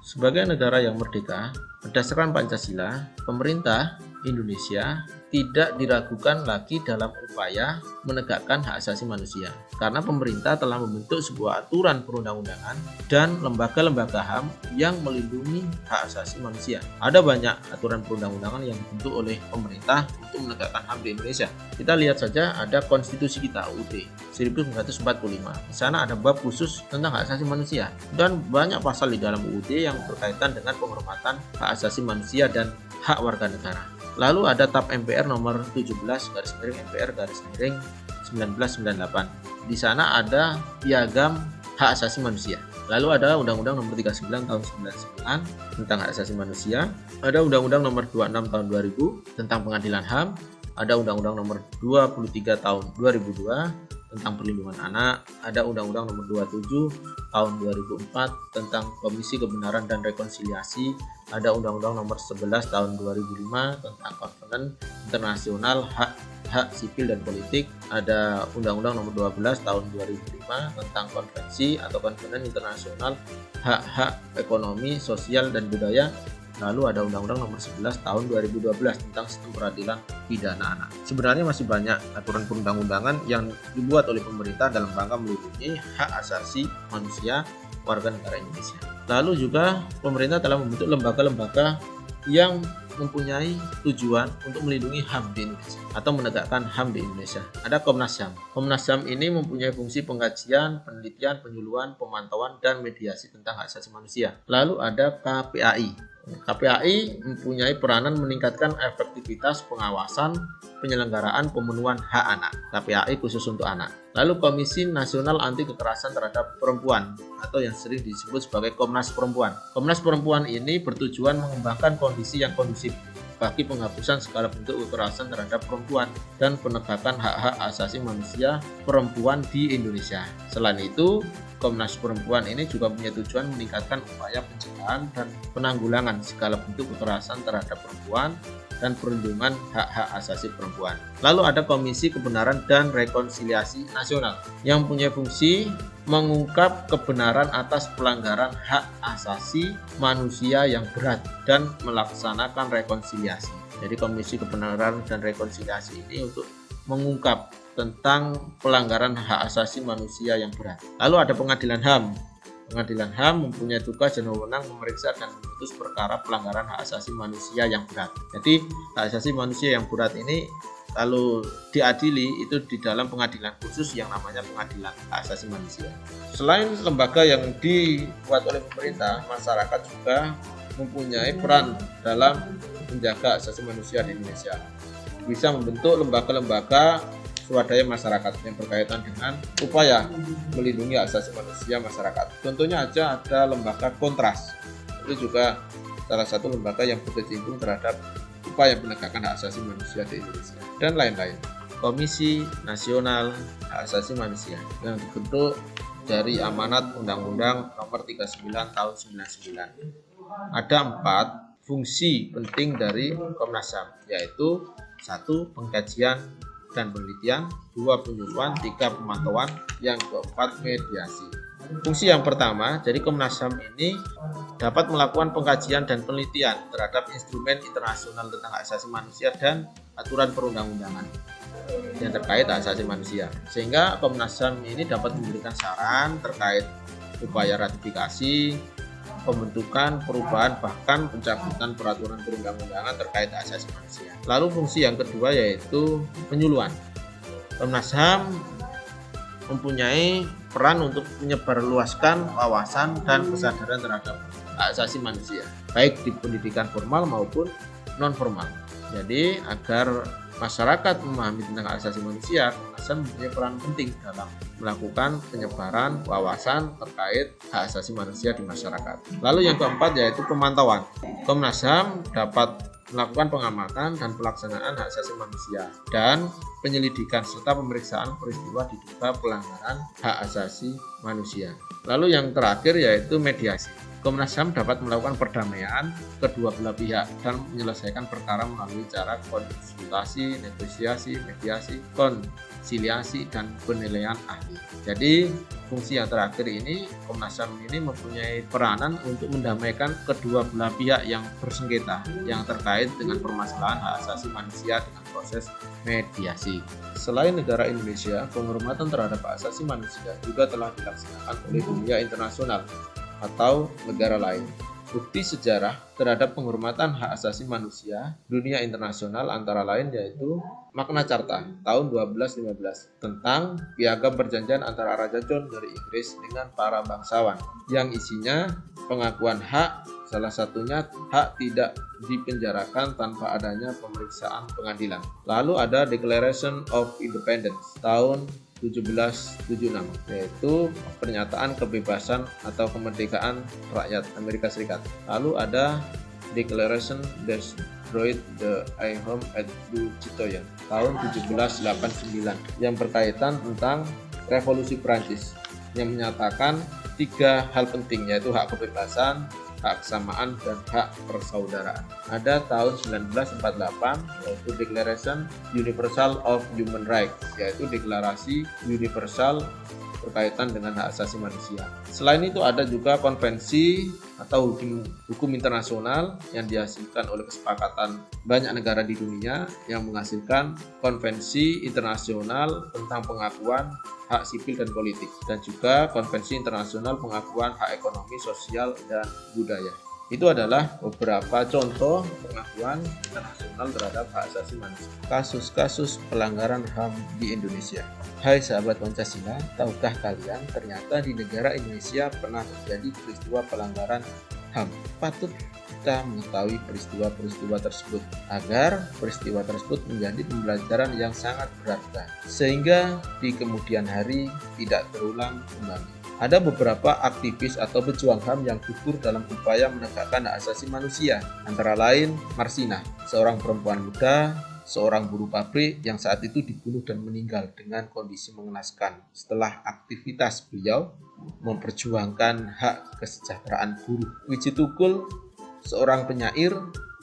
Sebagai negara yang merdeka, berdasarkan Pancasila, pemerintah Indonesia tidak diragukan lagi dalam upaya menegakkan hak asasi manusia, karena pemerintah telah membentuk sebuah aturan perundang-undangan dan lembaga-lembaga HAM yang melindungi hak asasi manusia. Ada banyak aturan perundang-undangan yang dibentuk oleh pemerintah untuk menegakkan HAM di Indonesia. Kita lihat saja, ada konstitusi kita UUD 1945. Di sana ada bab khusus tentang hak asasi manusia dan banyak pasal di dalam UUD yang berkaitan dengan penghormatan hak asasi manusia dan hak warga negara. Lalu ada TAP MPR nomor 17/MPR/1998. Di sana ada piagam hak asasi manusia. Lalu ada Undang-Undang nomor 39 tahun 99 tentang hak asasi manusia. Ada Undang-Undang nomor 26 tahun 2000 tentang pengadilan HAM. Ada Undang-Undang nomor 23 tahun 2002 tentang perlindungan anak. Ada Undang-Undang nomor 27 tahun 2004 tentang Komisi Kebenaran dan Rekonsiliasi. Ada Undang-Undang nomor 11 tahun 2005 tentang Konven Internasional Hak Sipil dan Politik. Ada Undang-Undang nomor 12 tahun 2005 tentang Konvensi atau Konven Internasional Hak-Hak Ekonomi, Sosial, dan Budaya. Lalu ada Undang-Undang nomor 11 tahun 2012 tentang Sistem Peradilan Pidana Anak. Sebenarnya masih banyak aturan perundang-undangan yang dibuat oleh pemerintah dalam rangka melindungi hak asasi manusia warga negara Indonesia. Lalu juga pemerintah telah membentuk lembaga-lembaga yang mempunyai tujuan untuk melindungi HAM di Indonesia atau menegakkan HAM di Indonesia. Ada Komnas HAM. Komnas HAM ini mempunyai fungsi pengkajian, penelitian, penyuluhan, pemantauan, dan mediasi tentang hak asasi manusia. Lalu ada KPAI. KPAI mempunyai peranan meningkatkan efektivitas pengawasan penyelenggaraan pemenuhan hak anak. KPAI khusus untuk anak. Lalu Komisi Nasional Anti Kekerasan Terhadap Perempuan atau yang sering disebut sebagai Komnas Perempuan. Komnas Perempuan ini bertujuan mengembangkan kondisi yang kondusif bagi penghapusan segala bentuk kekerasan terhadap perempuan dan penegakan hak-hak asasi manusia perempuan di Indonesia. Selain itu, Komnas Perempuan ini juga punya tujuan meningkatkan upaya pencegahan dan penanggulangan segala bentuk kekerasan terhadap perempuan dan perlindungan hak-hak asasi perempuan. Lalu ada Komisi Kebenaran dan Rekonsiliasi Nasional yang punya fungsi mengungkap kebenaran atas pelanggaran hak asasi manusia yang berat dan melaksanakan rekonsiliasi. Jadi Komisi Kebenaran dan Rekonsiliasi ini untuk mengungkap tentang pelanggaran hak asasi manusia yang berat. Lalu ada Pengadilan HAM. Pengadilan HAM mempunyai tugas dan wewenang memeriksa dan memutus perkara pelanggaran hak asasi manusia yang berat. Jadi hak asasi manusia yang berat ini lalu diadili itu di dalam pengadilan khusus yang namanya Pengadilan Hak Asasi Manusia. Selain lembaga yang dibuat oleh pemerintah, masyarakat juga mempunyai peran dalam menjaga hak asasi manusia di Indonesia. Bisa membentuk lembaga-lembaga swadaya masyarakat yang berkaitan dengan upaya melindungi hak asasi manusia masyarakat. Contohnya aja ada lembaga Kontras. Itu juga salah satu lembaga yang berkecimpung terhadap upaya penegakan hak asasi manusia di Indonesia dan lain-lain. Komisi Nasional Hak Asasi Manusia yang dibentuk dari amanat Undang-Undang nomor 39 tahun 99. Ada 4 fungsi penting dari Komnas HAM, yaitu 1. Pengkajian dan penelitian, 2. Penyuluhan, 3. Pemantauan, yang keempat mediasi. Fungsi yang pertama, jadi Komnas HAM ini dapat melakukan pengkajian dan penelitian terhadap instrumen internasional tentang hak asasi manusia dan aturan perundang-undangan yang terkait hak asasi manusia. Sehingga Komnas HAM ini dapat memberikan saran terkait upaya ratifikasi, pembentukan, perubahan, bahkan pencabutan peraturan perundang-undangan terkait hak asasi manusia. Lalu fungsi yang kedua yaitu penyuluhan. Komnas HAM mempunyai peran untuk menyebarluaskan wawasan dan kesadaran terhadap hak asasi manusia, baik di pendidikan formal maupun non formal. Jadi agar masyarakat memahami tentang hak asasi manusia, Komnas HAM mempunyai peran penting dalam melakukan penyebaran wawasan terkait hak asasi manusia di masyarakat. Lalu yang keempat yaitu pemantauan. Komnas HAM dapat melakukan pengamatan dan pelaksanaan hak asasi manusia dan penyelidikan serta pemeriksaan peristiwa diduga pelanggaran hak asasi manusia. Lalu yang terakhir yaitu mediasi. Komnas HAM dapat melakukan perdamaian kedua belah pihak dan menyelesaikan perkara melalui cara konsultasi, negosiasi, mediasi, konsiliasi, dan penilaian ahli. Jadi fungsi yang terakhir ini, Komnas HAM ini mempunyai peranan untuk mendamaikan kedua belah pihak yang bersengketa yang terkait dengan permasalahan hak asasi manusia dengan proses mediasi. Selain negara Indonesia, penghormatan terhadap hak asasi manusia juga telah dilaksanakan oleh dunia internasional atau negara lain. Bukti sejarah terhadap penghormatan hak asasi manusia dunia internasional antara lain yaitu Magna Carta tahun 1215 tentang Piagam Perjanjian antara Raja John dari Inggris dengan para bangsawan yang isinya pengakuan hak, salah satunya hak tidak dipenjarakan tanpa adanya pemeriksaan pengadilan. Lalu ada Declaration of Independence tahun 1776 yaitu pernyataan kebebasan atau kemerdekaan rakyat Amerika Serikat. Lalu ada Declaration Destroyed the Home at Bucitoya tahun 1789 yang berkaitan tentang revolusi Prancis yang menyatakan 3 hal penting yaitu hak kebebasan, hak kesamaan, dan hak persaudaraan. Ada tahun 1948 yaitu Declaration Universal of Human Rights yaitu deklarasi universal berkaitan dengan hak asasi manusia. Selain itu ada juga konvensi atau hukum internasional yang dihasilkan oleh kesepakatan banyak negara di dunia yang menghasilkan konvensi internasional tentang pengakuan hak sipil dan politik dan juga konvensi internasional pengakuan hak ekonomi, sosial, dan budaya. Itu adalah beberapa contoh pengakuan internasional terhadap hak asasi manusia. Kasus-kasus pelanggaran HAM di Indonesia. Hai sahabat Pancasila, tahukah kalian ternyata di negara Indonesia pernah terjadi peristiwa pelanggaran HAM? Patut kita mengetahui peristiwa-peristiwa tersebut agar peristiwa tersebut menjadi pembelajaran yang sangat berharga sehingga di kemudian hari tidak terulang kembali. Ada beberapa aktivis atau pejuang HAM yang gugur dalam upaya menegakkan hak asasi manusia, antara lain Marsina, seorang perempuan muda, seorang buruh pabrik yang saat itu dibunuh dan meninggal dengan kondisi mengenaskan setelah aktivitas beliau memperjuangkan hak kesejahteraan buruh. Wiji Tukul, seorang penyair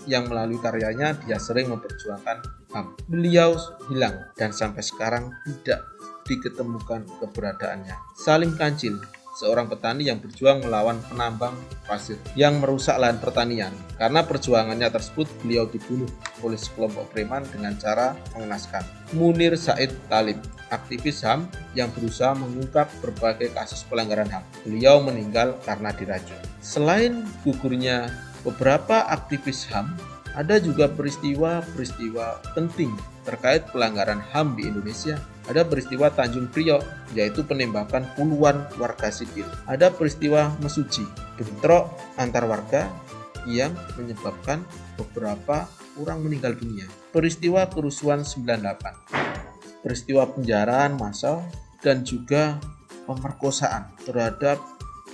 yang melalui karyanya dia sering memperjuangkan HAM. Beliau hilang dan sampai sekarang tidak diketemukan keberadaannya. Salim Kancil, seorang petani yang berjuang melawan penambang pasir yang merusak lahan pertanian. Karena perjuangannya tersebut, beliau dibunuh oleh sekelompok preman dengan cara mengenaskan. Munir Said Talib, aktivis HAM yang berusaha mengungkap berbagai kasus pelanggaran HAM. Beliau meninggal karena diracun. Selain gugurnya beberapa aktivis HAM, ada juga peristiwa-peristiwa penting terkait pelanggaran HAM di Indonesia. Ada peristiwa Tanjung Priok, yaitu penembakan puluhan warga sipil. Ada peristiwa Mesuji, bentrok antar warga yang menyebabkan beberapa orang meninggal dunia. Peristiwa kerusuhan 98, peristiwa penjarahan massal, dan juga pemerkosaan terhadap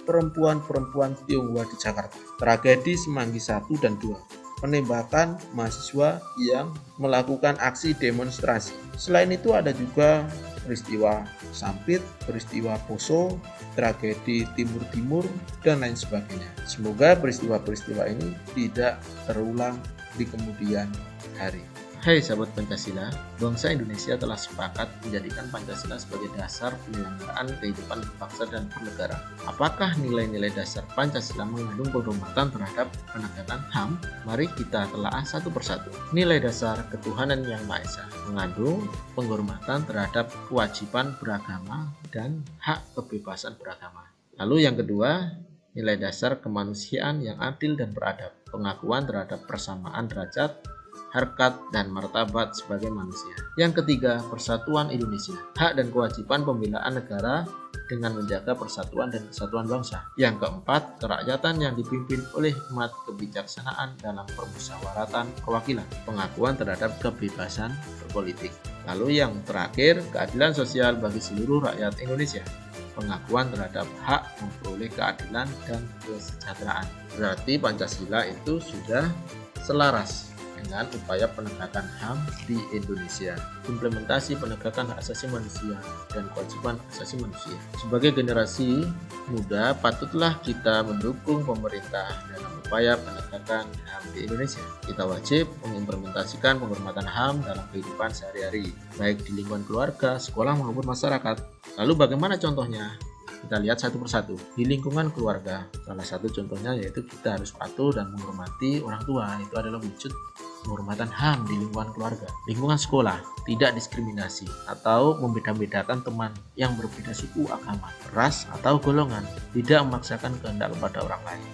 perempuan-perempuan Tionghoa di Jakarta. Tragedi Semanggi 1 dan 2. Penembakan mahasiswa yang melakukan aksi demonstrasi. Selain itu ada juga peristiwa Sampit, peristiwa Poso, tragedi Timur-Timur, dan lain sebagainya. Semoga peristiwa-peristiwa ini tidak terulang di kemudian hari. Hai sahabat Pancasila, bangsa Indonesia telah sepakat menjadikan Pancasila sebagai dasar penyelenggaraan kehidupan berbangsa dan bernegara. Apakah nilai-nilai dasar Pancasila mengandung penghormatan terhadap penegakan HAM? Mari kita telaah satu persatu. Nilai dasar ketuhanan yang Maha Esa mengandung penghormatan terhadap kewajiban beragama dan hak kebebasan beragama. Lalu yang kedua, nilai dasar kemanusiaan yang adil dan beradab, pengakuan terhadap persamaan derajat, harkat, dan martabat sebagai manusia. Yang ketiga, persatuan Indonesia, hak dan kewajiban pembelaan negara dengan menjaga persatuan dan kesatuan bangsa. Yang keempat, kerakyatan yang dipimpin oleh hikmat kebijaksanaan dalam permusyawaratan perwakilan, pengakuan terhadap kebebasan berpolitik. Lalu yang terakhir, keadilan sosial bagi seluruh rakyat Indonesia, pengakuan terhadap hak memperoleh keadilan dan kesejahteraan. Berarti Pancasila itu sudah selaras dengan upaya penegakan HAM di Indonesia. Implementasi penegakan hak asasi manusia dan kewajiban hak asasi manusia. Sebagai generasi muda, patutlah kita mendukung pemerintah dalam upaya penegakan HAM di Indonesia. Kita wajib mengimplementasikan penghormatan HAM dalam kehidupan sehari-hari, baik di lingkungan keluarga, sekolah maupun masyarakat. Lalu bagaimana contohnya? Kita lihat satu persatu. Di lingkungan keluarga, salah satu contohnya yaitu kita harus patuh dan menghormati orang tua. Itu adalah wujud penghormatan HAM di lingkungan keluarga. Lingkungan sekolah, tidak diskriminasi atau membeda-bedakan teman yang berbeda suku, agama, ras, atau golongan. Tidak memaksakan kehendak kepada orang lain.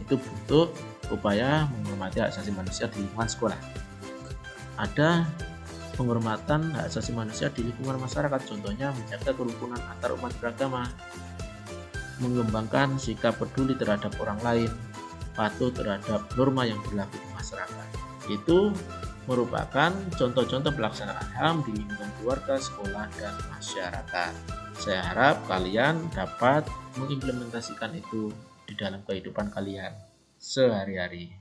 Itu bentuk upaya menghormati hak asasi manusia di lingkungan sekolah. Ada penghormatan hak asasi manusia di lingkungan masyarakat, contohnya menjaga kerukunan antar umat beragama, mengembangkan sikap peduli terhadap orang lain, patuh terhadap norma yang berlaku di masyarakat. Itu merupakan contoh-contoh pelaksanaan HAM di lingkungan keluarga, sekolah, dan masyarakat. Saya harap kalian dapat mengimplementasikan itu di dalam kehidupan kalian sehari-hari.